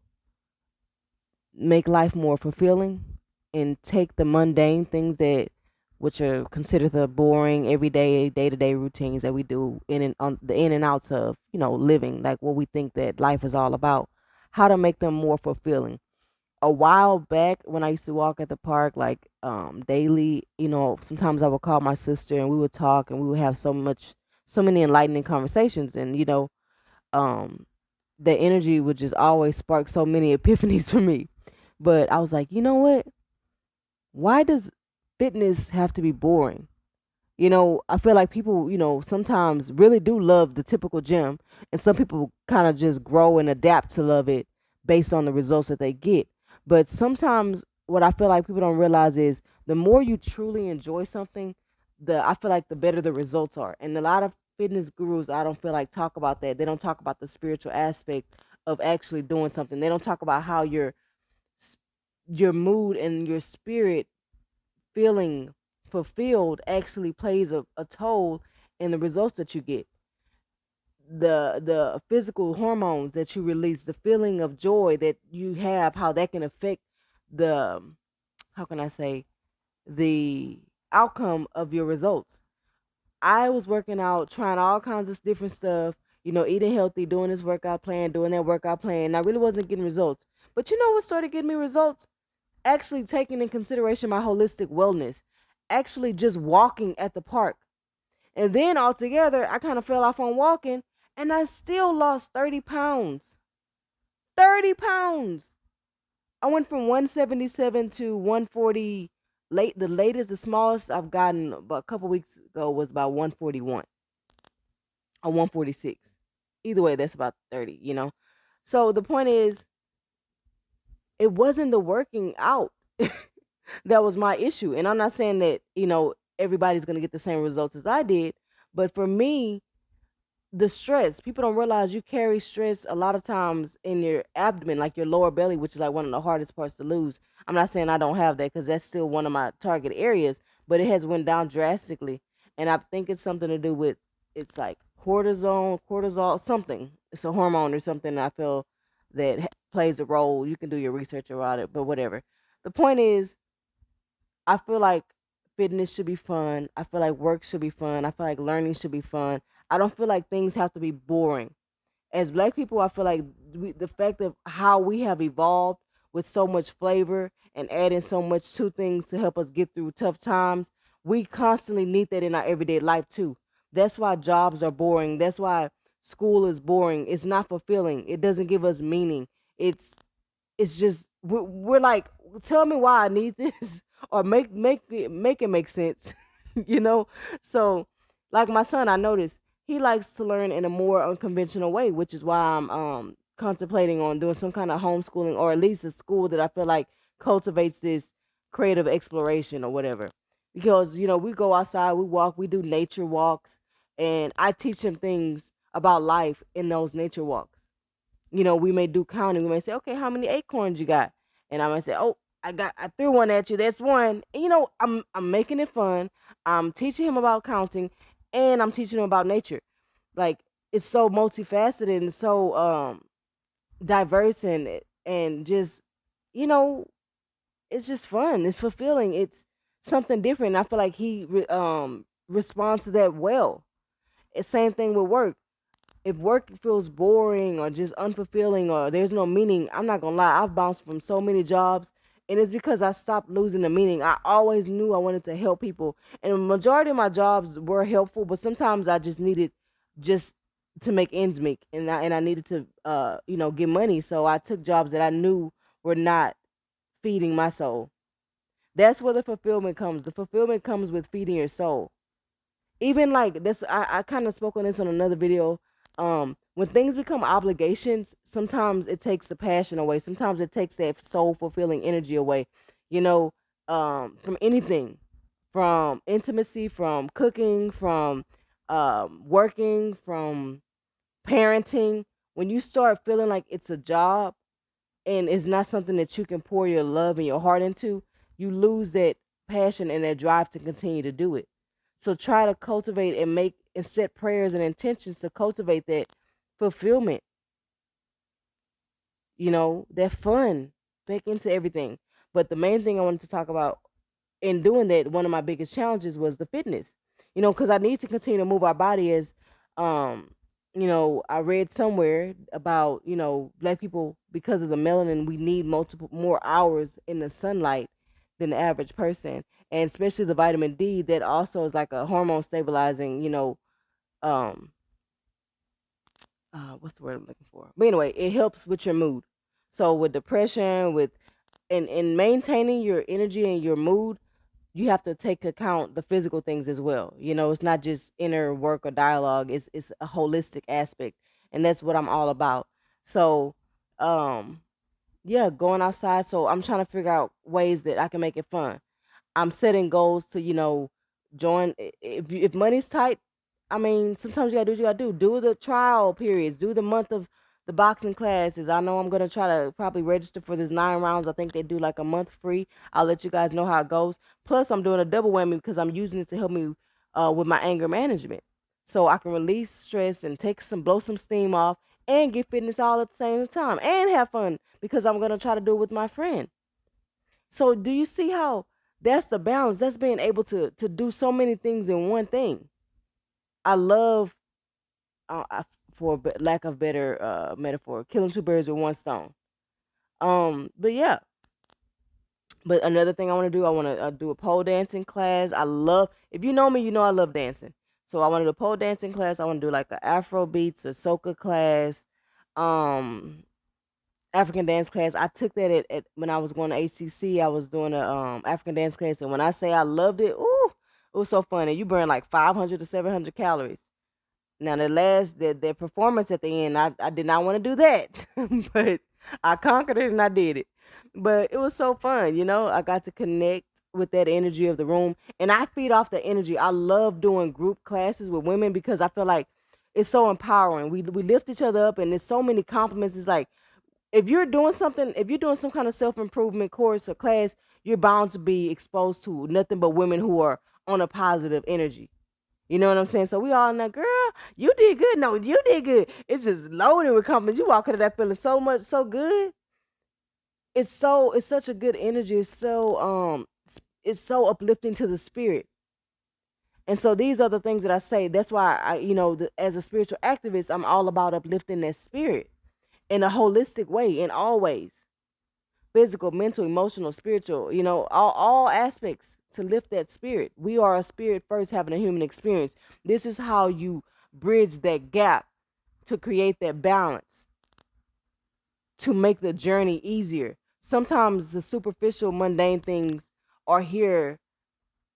make life more fulfilling and take the mundane things that which are considered the boring everyday day-to-day routines that we do in and on the in and outs of living, like what we think that life is all about, how to make them more fulfilling. A while back, when I used to walk at the park like daily, sometimes I would call my sister and we would talk and we would have so many enlightening conversations, and um the energy would just always spark so many epiphanies for me. But I was like, you know what? Why does fitness have to be boring? I feel like people, sometimes really do love the typical gym, and some people kind of just grow and adapt to love it based on the results that they get. But sometimes what I feel like people don't realize is the more you truly enjoy something, I feel like the better the results are. And a lot of fitness gurus, I don't feel like talk about that. They don't talk about the spiritual aspect of actually doing something. They don't talk about how your mood and your spirit feeling fulfilled actually plays a toll in the results that you get. The physical hormones that you release, the feeling of joy that you have, how that can affect the, how can I say, the outcome of your results. I was working out, trying all kinds of different stuff, eating healthy, doing this workout plan, doing that workout plan, and I really wasn't getting results. But you know what started getting me results? Actually taking in consideration my holistic wellness, actually just walking at the park. And then altogether, I kind of fell off on walking, and I still lost 30 pounds. 30 pounds. I went from 177 to 140. The latest, the smallest I've gotten about a couple weeks ago was about 141 or 146. Either way, that's about 30. So the point is, it wasn't the working out that was my issue. And I'm not saying that, everybody's going to get the same results as I did. But for me, the stress, people don't realize you carry stress a lot of times in your abdomen, like your lower belly, which is like one of the hardest parts to lose. I'm not saying I don't have that, because that's still one of my target areas, but it has went down drastically. And I think it's something to do with, it's like cortisol, something. It's a hormone or something I feel that plays a role. You can do your research about it, but whatever. The point is, I feel like fitness should be fun. I feel like work should be fun. I feel like learning should be fun. I don't feel like things have to be boring. As Black people, I feel like the fact of how we have evolved with so much flavor and adding so much to things to help us get through tough times, we constantly need that in our everyday life too. That's why jobs are boring. That's why school is boring. It's not fulfilling. It doesn't give us meaning. It's just we're like, tell me why I need this, or make it make sense, you know. So, like my son, I noticed he likes to learn in a more unconventional way, which is why I'm contemplating on doing some kind of homeschooling, or at least a school that I feel like cultivates this creative exploration or whatever. Because we go outside, we walk, we do nature walks, and I teach him things about life in those nature walks. We may do counting. We may say, okay, how many acorns you got? And I might say, oh, I threw one at you. That's one. And, I'm making it fun. I'm teaching him about counting, and I'm teaching him about nature. Like, it's so multifaceted and so diverse, and just, you know, it's just fun. It's fulfilling. It's something different. And I feel like he responds to that well. It's same thing with work. If work feels boring or just unfulfilling or there's no meaning, I'm not gonna lie, I've bounced from so many jobs, and it's because I stopped losing the meaning. I always knew I wanted to help people, and the majority of my jobs were helpful, but sometimes I just needed just to make ends meet, and I needed to get money, so I took jobs that I knew were not feeding my soul. That's where the fulfillment comes. The fulfillment comes with feeding your soul. Even like this, I kind of spoke on this on another video. When things become obligations, sometimes it takes the passion away. Sometimes it takes that soul fulfilling energy away. You know, from anything, from intimacy, from cooking, from working, from parenting. When you start feeling like it's a job and it's not something that you can pour your love and your heart into, you lose that passion and that drive to continue to do it. So try to cultivate and make and set prayers and intentions to cultivate that fulfillment, that fun back into everything. But the main thing I wanted to talk about in doing that, one of my biggest challenges was the fitness. Because I need to continue to move our body as, um, I read somewhere about, Black people, because of the melanin, we need multiple more hours in the sunlight than the average person. And especially the vitamin D, that also is like a hormone stabilizing, um, what's the word I'm looking for? But anyway, it helps with your mood. So with depression, with and maintaining your energy and your mood, you have to take account the physical things as well. It's not just inner work or dialogue. It's a holistic aspect, and that's what I'm all about. So, um, yeah, going outside. So I'm trying to figure out ways that I can make it fun. I'm setting goals to, join. If money's tight, I mean, sometimes you gotta do what you gotta do. Do the trial periods. Do the month of the boxing classes. I know I'm gonna try to probably register for this 9 rounds. I think they do like a month free. I'll let you guys know how it goes. Plus, I'm doing a double whammy because I'm using it to help me with my anger management, so I can release stress and blow some steam off, and get fitness all at the same time, and have fun because I'm gonna try to do it with my friend. So do you see how that's the balance? That's being able to do so many things in one thing. I love, for lack of better metaphor, killing two birds with one stone. But yeah. But another thing I want to do, I want to do a pole dancing class. If you know me, you know I love dancing. So I want to do a pole dancing class. I want to do like a Afro beats, a soca class. Um, African dance class. I took that at when I was going to HCC. I was doing a African dance class, and when I say I loved it, ooh, it was so funny. You burn like 500 to 700 calories. Now the performance at the end, I did not want to do that, but I conquered it and I did it. But it was so fun, you know. I got to connect with that energy of the room, and I feed off the energy. I love doing group classes with women because I feel like it's so empowering. We lift each other up, and there's so many compliments. It's like if you're doing something, if you're doing some kind of self improvement course or class, you're bound to be exposed to nothing but women who are on a positive energy. You know what I'm saying? So we all know, girl, you did good. No, you did good. It's just loaded with compliments. You walk into that feeling so much, so good. It's such a good energy. It's so uplifting to the spirit. And so these are the things that I say. That's why as a spiritual activist, I'm all about uplifting that spirit in a holistic way, in all ways, physical, mental, emotional, spiritual. All aspects to lift that spirit. We are a spirit first, having a human experience. This is how you bridge that gap to create that balance, to make the journey easier. Sometimes the superficial, mundane things are here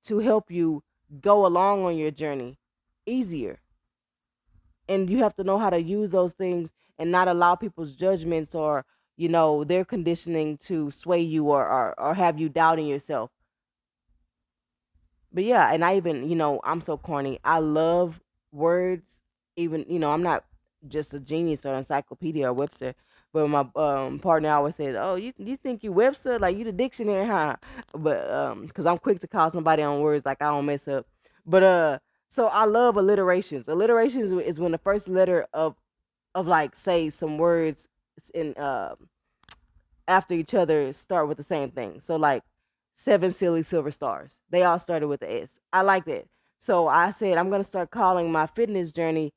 to help you go along on your journey easier. And you have to know how to use those things and not allow people's judgments or, their conditioning to sway you or have you doubting yourself. But yeah, and I even, I'm so corny. I love words. Even, I'm not just a genius or encyclopedia or Webster, but my partner always says, "Oh, you think you Webster? Like you the dictionary, huh?" But because I'm quick to call somebody on words, like I don't mess up. But so I love alliterations. Alliterations is when the first letter of like say some words in after each other start with the same thing. So like seven silly silver stars. They all started with the S. I like that. So I said I'm gonna start calling my fitness journey.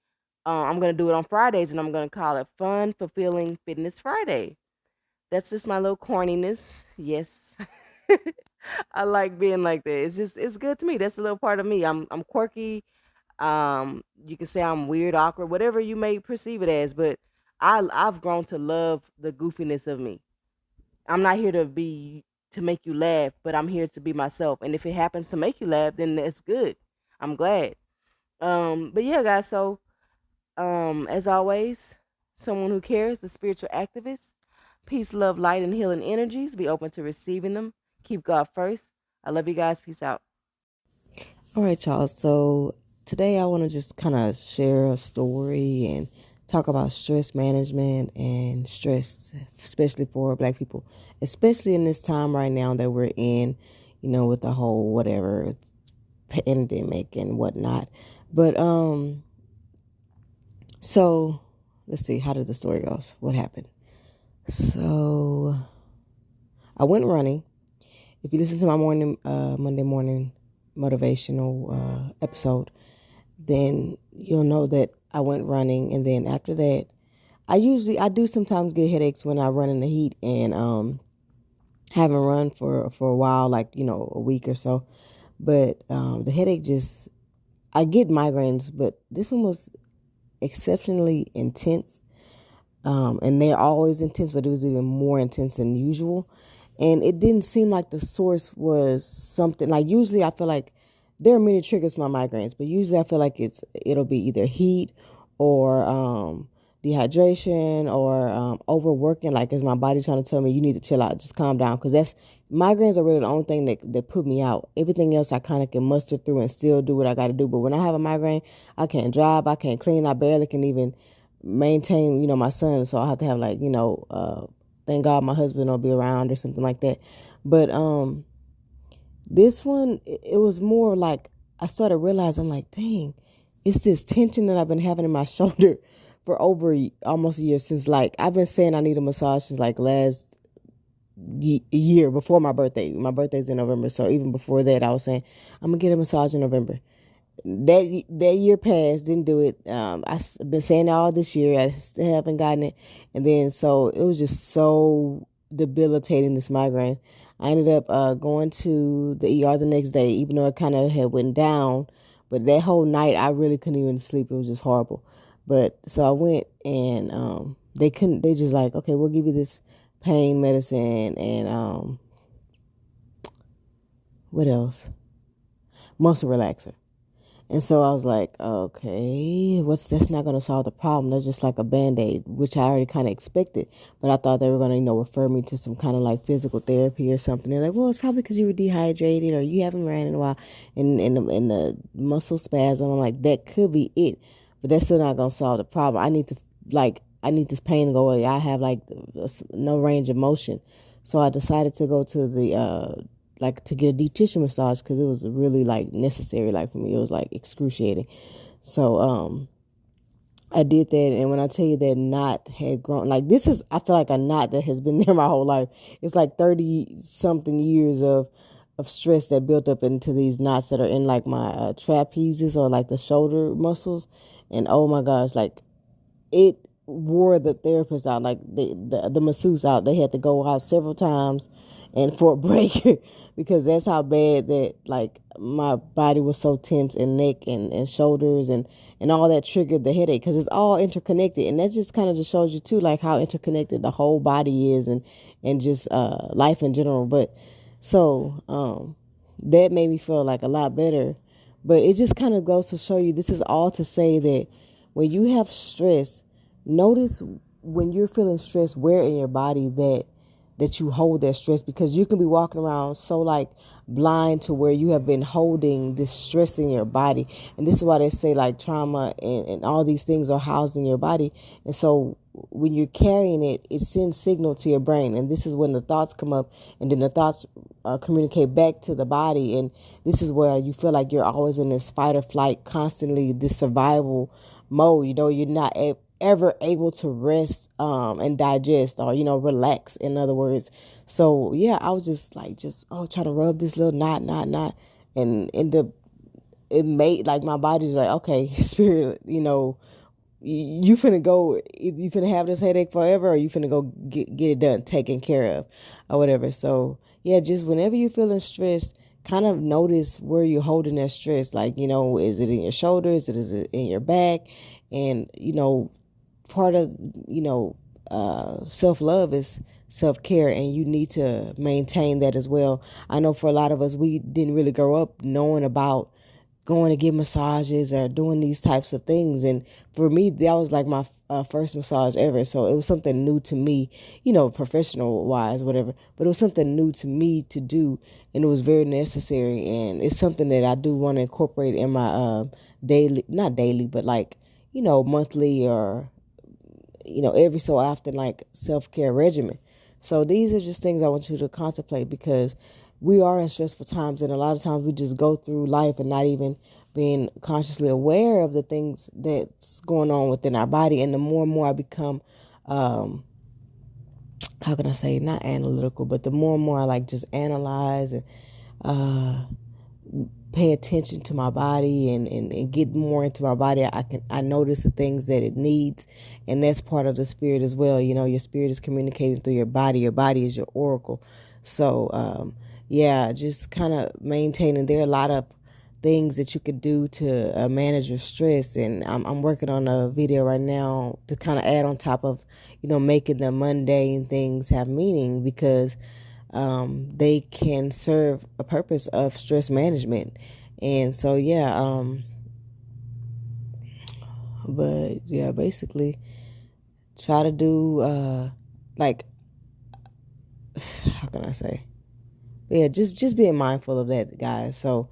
I'm gonna do it on Fridays, and I'm gonna call it Fun Fulfilling Fitness Friday. That's just my little corniness. Yes, I like being like that. It's good to me. That's a little part of me. I'm quirky. You can say I'm weird, awkward, whatever you may perceive it as. But I've grown to love the goofiness of me. I'm not here to make you laugh, but I'm here to be myself. And if it happens to make you laugh, then that's good. I'm glad. But yeah, guys. So, as always, someone who cares, the spiritual activist. Peace, love, light, and healing energies. Be open to receiving them. Keep God first. I love you guys. Peace out. All right, y'all. So today I want to just kind of share a story and talk about stress management and stress, especially for Black people, especially in this time right now that we're in, with the whole whatever pandemic and whatnot. But so let's see, how did the story go? What happened? So I went running. If you listen to my Monday morning motivational episode, then you'll know that I went running. And then after that, I do sometimes get headaches when I run in the heat and haven't run for a while, like, a week or so. But the headache I get migraines, but this one was exceptionally intense. And they're always intense, but it was even more intense than usual. And it didn't seem like the source was something like, usually I feel like there are many triggers for my migraines, but usually I feel like it'll be either heat or dehydration or overworking. Like, is my body trying to tell me you need to chill out, just calm down? Because migraines are really the only thing that put me out. Everything else I kind of can muster through and still do what I got to do. But when I have a migraine, I can't drive, I can't clean, I barely can even maintain, my son. So I have to have thank God my husband will be around or something like that. But this one, it was more like I started realizing, I'm like, dang, it's this tension that I've been having in my shoulder for almost a year, since I've been saying I need a massage since last year before my birthday. My birthday's in November, so even before that, I was saying I'm gonna get a massage in November. That year passed, didn't do it. I've been saying it all this year. I still haven't gotten it. And then, so it was just so debilitating, this migraine. I ended up going to the ER the next day, even though it kind of had went down. But that whole night, I really couldn't even sleep. It was just horrible. But so I went, and they couldn't. They just like, okay, we'll give you this pain medicine and what else? Muscle relaxer. And so I was like, okay, that's not going to solve the problem. That's just like a Band-Aid, which I already kind of expected. But I thought they were going to, refer me to some kind of like physical therapy or something. They're like, well, it's probably because you were dehydrated or you haven't ran in a while and the muscle spasm. I'm like, that could be it. But that's still not going to solve the problem. I need this pain to go away. I have like no range of motion. So I decided to go to the, to get a deep tissue massage because it was really like necessary, like for me. It was like excruciating. So I did that, and when I tell you that knot had grown, like I feel like a knot that has been there my whole life. It's like 30 something years of stress that built up into these knots that are in like my trapezes or like the shoulder muscles. And oh my gosh, like it wore the therapist out, like the masseuse out. They had to go out several times and for a break because that's how bad that like my body was so tense, and neck and shoulders and all that triggered the headache because it's all interconnected. And that just kind of just shows you too, like how interconnected the whole body is and just life in general. But so that made me feel like a lot better. But it just kind of goes to show you, this is all to say that when you have stress, notice when you're feeling stress, where in your body that you hold that stress, because you can be walking around so like blind to where you have been holding this stress in your body. And this is why they say like trauma and all these things are housed in your body. And so when you're carrying it, it sends signal to your brain. And this is when the thoughts come up, and then the thoughts communicate back to the body. And this is where you feel like you're always in this fight or flight, constantly this survival mode. You're not ever able to rest and digest or relax, in other words. So yeah, I was just trying to rub this little knot, and it made like my body's like, okay, spirit, you finna go, you finna have this headache forever, or you finna go get it done, taken care of, or whatever. So yeah, just whenever you're feeling stressed, kind of notice where you're holding that stress. Like, is it in your shoulders? Is it in your back? And, part of, self-love is self-care, and you need to maintain that as well. I know for a lot of us, we didn't really grow up knowing about going to get massages or doing these types of things. And for me, that was like my first massage ever. So it was something new to me, professional wise, whatever. But it was something new to me to do, and it was very necessary. And it's something that I do want to incorporate in my daily, not daily, but like, monthly or, every so often, like self-care regimen. So these are just things I want you to contemplate, because we are in stressful times, and a lot of times we just go through life and not even being consciously aware of the things that's going on within our body. And the more and more I become, how can I say, not analytical, but the more and more I like just analyze and pay attention to my body and get more into my body, I notice the things that it needs. And that's part of the spirit as well. Your spirit is communicating through your body. Your body is your oracle. So yeah, just kind of maintaining. There are a lot of things that you could do to manage your stress, and I'm working on a video right now to kind of add on top of making the mundane things have meaning, because they can serve a purpose of stress management. And so yeah, but yeah, basically try to do like, how can I say, yeah, just being mindful of that, guys. So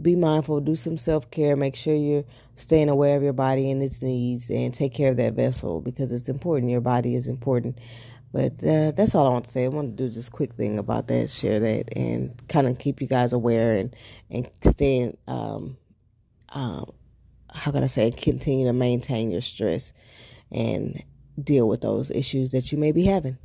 be mindful, do some self-care, make sure you're staying aware of your body and its needs, and take care of that vessel, because it's important. Your body is important. But that's all I want to say. I want to do this quick thing about that, share that, and kind of keep you guys aware and stay, how can I say, continue to maintain your stress and deal with those issues that you may be having.